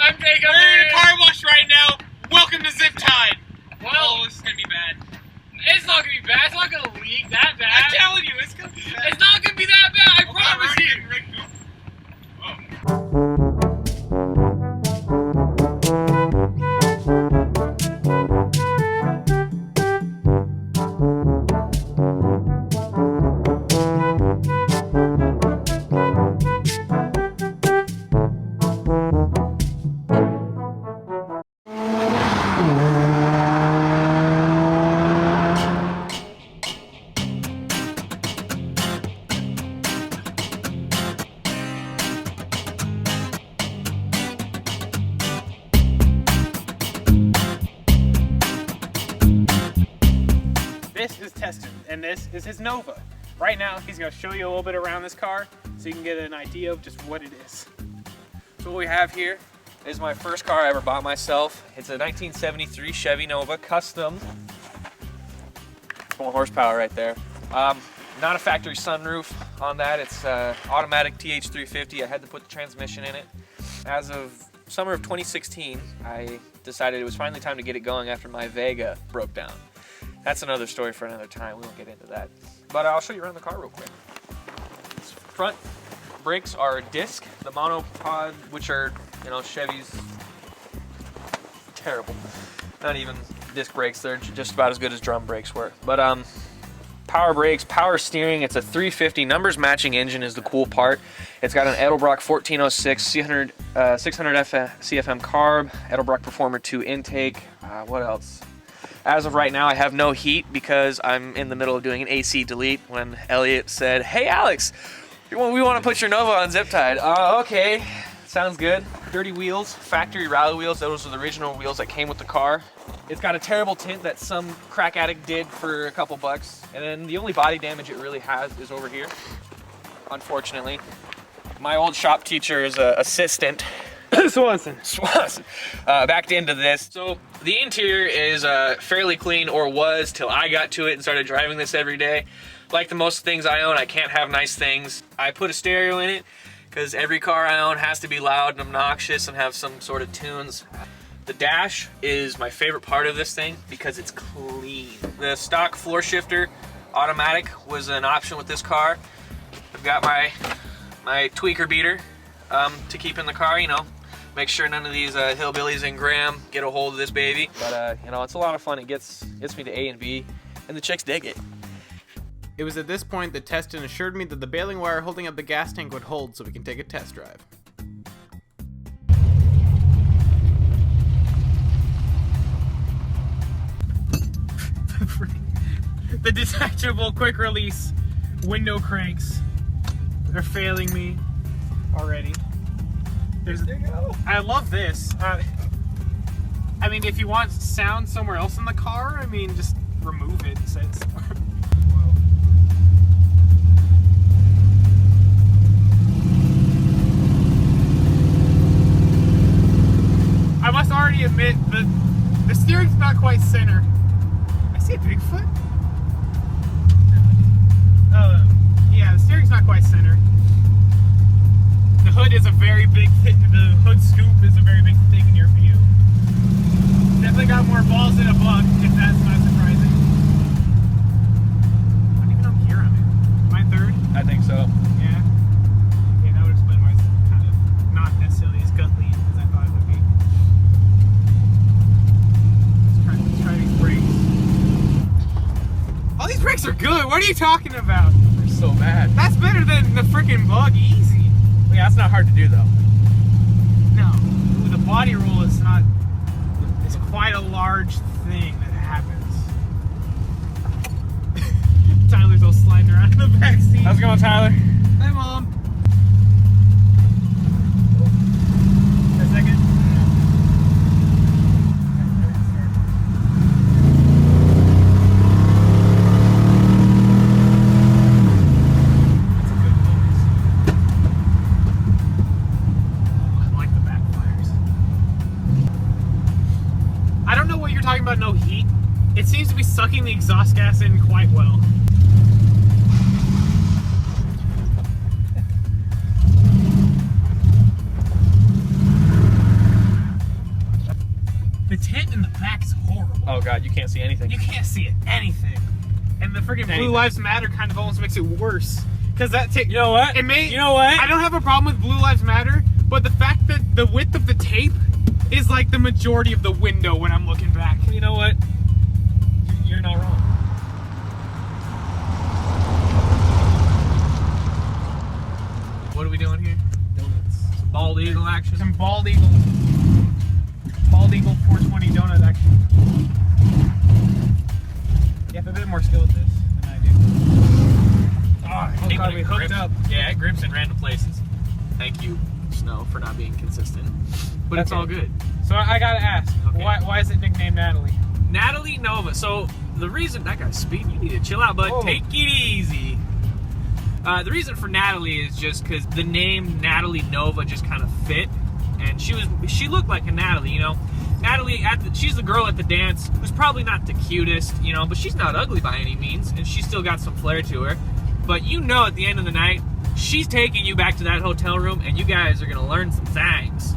I'm Jacob. We're in a car wash right now. Welcome to ZipTied. Well, oh, this is gonna be bad. It's not gonna be bad. It's not gonna leak that bad. I'm telling you, it's gonna be bad. It's not gonna be that bad. I promise you. This is Teston, and this is his Nova. Right now, he's gonna show you a little bit around this car so you can get an idea of just what it is. So what we have here is my first car I ever bought myself. It's a 1973 Chevy Nova custom. 4 horsepower right there. Not a factory sunroof on that. It's automatic TH350. I had to put the transmission in it. As of summer of 2016, I decided it was finally time to get it going after my Vega broke down. That's another story for another time. We won't get into that. But I'll show you around the car real quick. These front brakes are disc, the monopod, which are, you know, Chevy's terrible. Not even disc brakes, they're just about as good as drum brakes were. But power brakes, power steering, it's a 350 numbers matching engine is the cool part. It's got an Edelbrock 1406 600 CFM carb, Edelbrock Performer 2 intake. What else? As of right now, I have no heat because I'm in the middle of doing an AC delete when Elliot said, "Hey Alex, we want to put your Nova on ZipTied." Okay, sounds good. Dirty wheels, factory rally wheels. Those are the original wheels that came with the car. It's got a terrible tint that some crack addict did for a couple bucks. And then the only body damage it really has is over here, unfortunately. My old shop teacher's assistant, Swanson, backed into this. So the interior is fairly clean, or was, till I got to it and started driving this every day. Like the most things I own, I can't have nice things. I put a stereo in it because every car I own has to be loud and obnoxious and have some sort of tunes. The dash is my favorite part of this thing because it's clean. The stock floor shifter automatic was an option with this car. I've got my tweaker beater to keep in the car, you know, make sure none of these hillbillies in Graham get a hold of this baby. But you know, it's a lot of fun. It gets me to A and B, and the chicks dig it. It was at this point that Teston assured me that the baling wire holding up the gas tank would hold so we can take a test drive. The detachable quick release window cranks are failing me already. There you go. I love this. I mean, if you want sound somewhere else in the car, I mean, just remove it and set it somewhere. I must already admit that the steering's not quite center. I see a Bigfoot. Yeah, the steering's not quite center. The hood is a very big thing. The hood scoop is a very big thing in your view. Definitely got more balls than a buck, if that's not surprising. I don't even know what gear I'm in. Am I third? I think so. Yeah. Yeah, that would explain why it's kind of not necessarily as gut lean as I thought it would be. Let's try these brakes. Oh, these brakes are good. What are you talking about? They're so bad. That's better than the freaking Bug Easy. Yeah, that's not hard to do though. No, the body roll is not. It's quite a large thing that happens. Tyler's all sliding around in the back seat. How's it going, Tyler? Hi, Mom. A second. Talking about no heat, it seems to be sucking the exhaust gas in quite well. god, you can't see anything. You can't see anything. And the freaking Blue Lives Matter kind of almost makes it worse. Because that tape. You know what? It may. You know what? I don't have a problem with Blue Lives Matter, but the fact that the width of the tape is like the majority of the window when I'm looking back. You know what? You're not wrong. What are we doing here? Donuts. Some bald eagle action. Some bald eagle 420 donut action. You have a bit more skill with this than I do. Oh hate god, when we it hooked grips. up. Yeah, it grips in random places. Thank you, Snow, for not being consistent. But it's Okay. all good. So I gotta ask, Okay. why is it nicknamed Natalie? Natalie Nova. So the reason that guy's speeding, you need to chill out, bud. Oh. Take it easy. The reason for Natalie is just because the name Natalie Nova just kind of fit, and she looked like a Natalie, you know. Natalie, she's the girl at the dance who's probably not the cutest, you know, but she's not ugly by any means, and she's still got some flair to her. But you know, at the end of the night, she's taking you back to that hotel room, and you guys are gonna learn some things.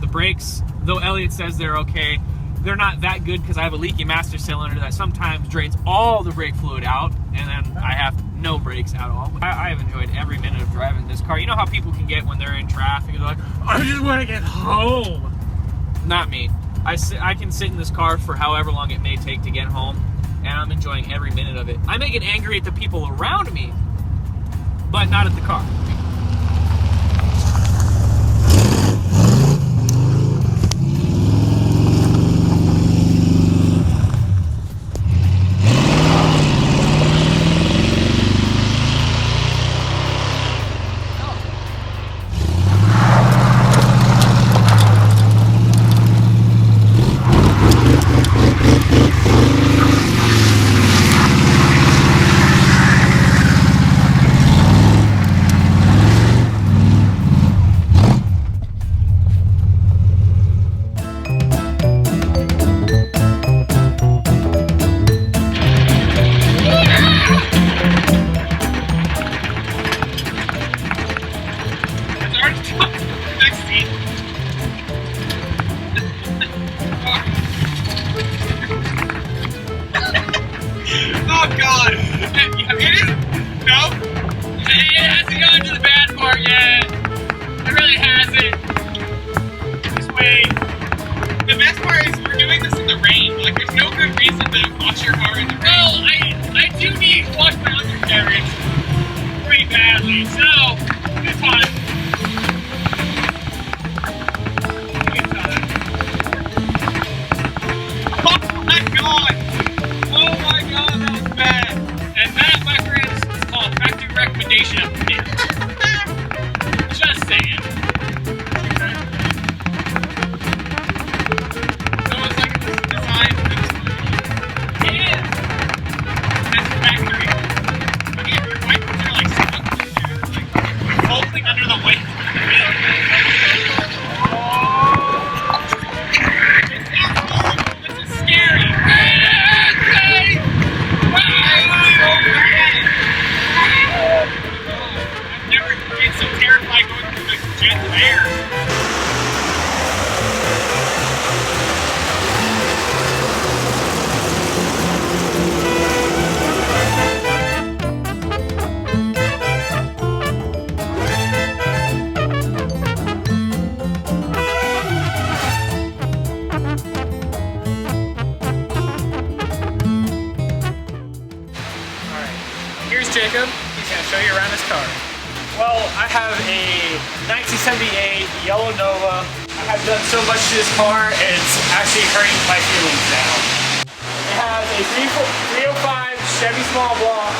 The brakes, though Elliot says they're okay, they're not that good because I have a leaky master cylinder that sometimes drains all the brake fluid out, and then I have no brakes at all. I have enjoyed every minute of driving this car. You know how people can get when they're in traffic, they're like, I just want to get home. Not me. I can sit in this car for however long it may take to get home, and I'm enjoying every minute of it. I may get angry at the people around me, but not at the car. Oh god! No? It hasn't gotten to the bad part yet. It really hasn't. Just wait. The best part is we're doing this in the rain. Like, there's no good reason to wash your car in the rain. Well, I do need to wash my undercarriage pretty badly, so good time. Good time. Oh my god! Oh my god, that was bad. And that, my friends, is called factory recommendation of the day. Just saying. So it's like this is designed for this movie. It is. That's factory. But yeah, your wipers are like stuck in there, like folding under the weight. This is scary. I've never been so terrified going through the jet of air. Here's Jacob. He's going to show you around his car. Well, I have a 1978 yellow Nova. I have done so much to this car, it's actually hurting my feelings now. It has a 305 Chevy small block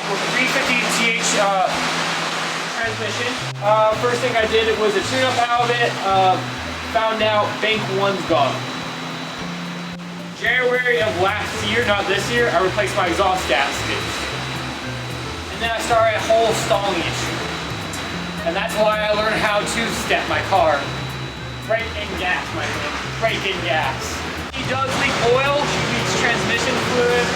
with a 350 TH transmission. First thing I did was a tune-up out of it. Found out bank 1's gone. January of last year, not this year, I replaced my exhaust gaskets. And then I started a whole stalling issue. And that's why I learned how to step my car. Brake and gas, my friend. Brake and gas. She does leak oil, she leaks transmission fluid,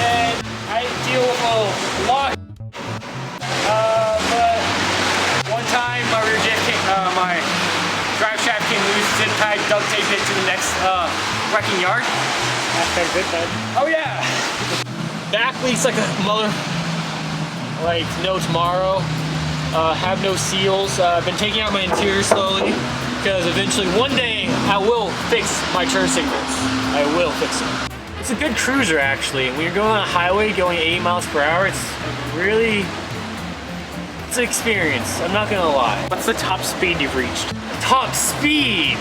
and I deal with a lot. But one time my rear jet came, my drive shaft came loose, ZipTied, duct taped it to the next wrecking yard. Oh yeah. Back leaks like a mother. Like no tomorrow. Have no seals. I've been taking out my interior slowly because eventually one day I will fix my turn signals. I will fix them. It's a good cruiser actually. When you're going on a highway going 80 miles per hour, it's really, it's an experience. I'm not gonna lie. What's the top speed you've reached? Top speed!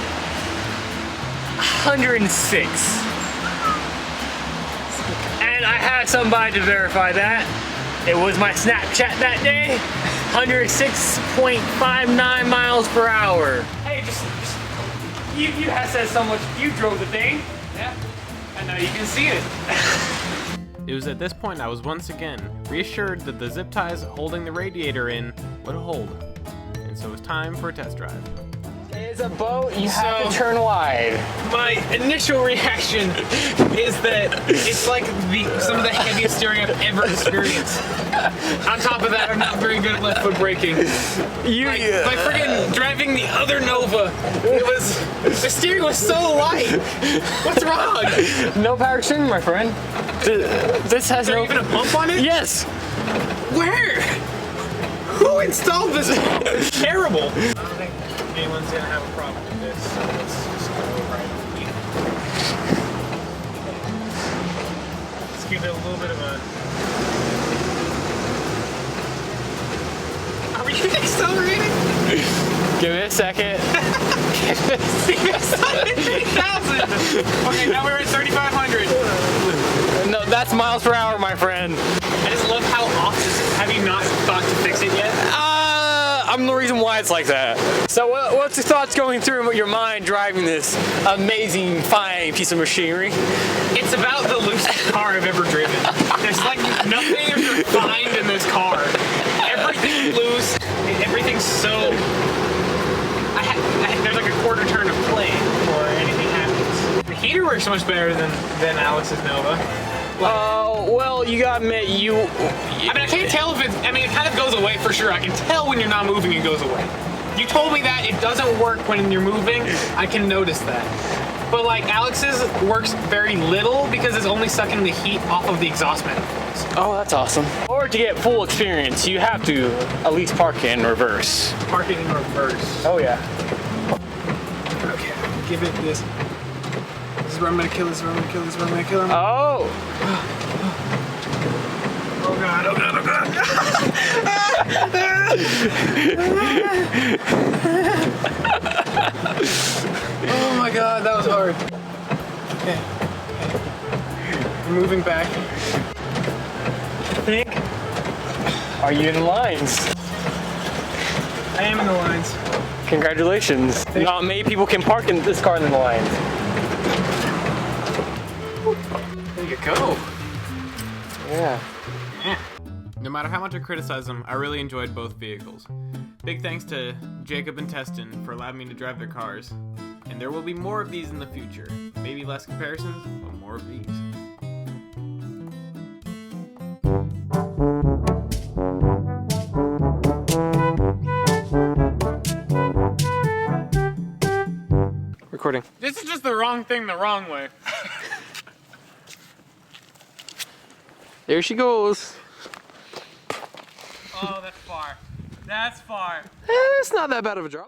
106. And I had somebody to verify that. It was my Snapchat that day. 106.59 miles per hour. Hey, just you have said so much. You drove the thing. Yeah. And now you can see it. It was at this point I was once again reassured that the zip ties holding the radiator in would hold. And so it was time for a test drive. It's a boat, you have to turn wide. My initial reaction is that it's like some of the heaviest steering I've ever experienced. On top of that, I'm not very good at left foot braking. My friggin' driving the other Nova, the steering was so light. What's wrong? No power steering, my friend. This has no... even a pump on it? Yes. Where? Who installed this? It's terrible. I don't think anyone's gonna have a problem with this, so let's just go right on. Let's give it a little bit of a... Are you accelerating? Give it a second. See, it's 3,000. Okay, now we're at 3,500. No, that's miles per hour, my friend. I just love how off this is. Have you not thought to fix it yet? I'm the reason why it's like that. So what's the thoughts going through your mind driving this amazing, fine piece of machinery? It's about the loosest car I've ever driven. There's like nothing refined in this car. Everything's loose. Everything's so... there's like a quarter turn of play before anything happens. The heater works so much better than Alex's Nova. Well, you gotta admit, I mean, I can't tell if it kind of goes away for sure. I can tell when you're not moving, it goes away. You told me that it doesn't work when you're moving. I can notice that. But like Alex's works very little because it's only sucking the heat off of the exhaust manifolds. Oh, that's awesome. Or to get full experience, you have to at least park in reverse. Park it in reverse. Oh yeah. Okay, give it this. This is where I'm gonna kill this, where I'm gonna kill this, where I'm gonna kill him. Oh! Oh god, oh god, oh god! Oh my god, that was hard. Okay. We're moving back. I think. Are you in the lines? I am in the lines. Congratulations. Not many people can park in this car in the lines. There you go. Yeah. No matter how much I criticize them, I really enjoyed both vehicles. Big thanks to Jacob and Teston for allowing me to drive their cars. And there will be more of these in the future. Maybe less comparisons, but more of these. Recording. This is just the wrong thing the wrong way. There she goes. Oh, that's far. That's far. It's not that bad of a drop.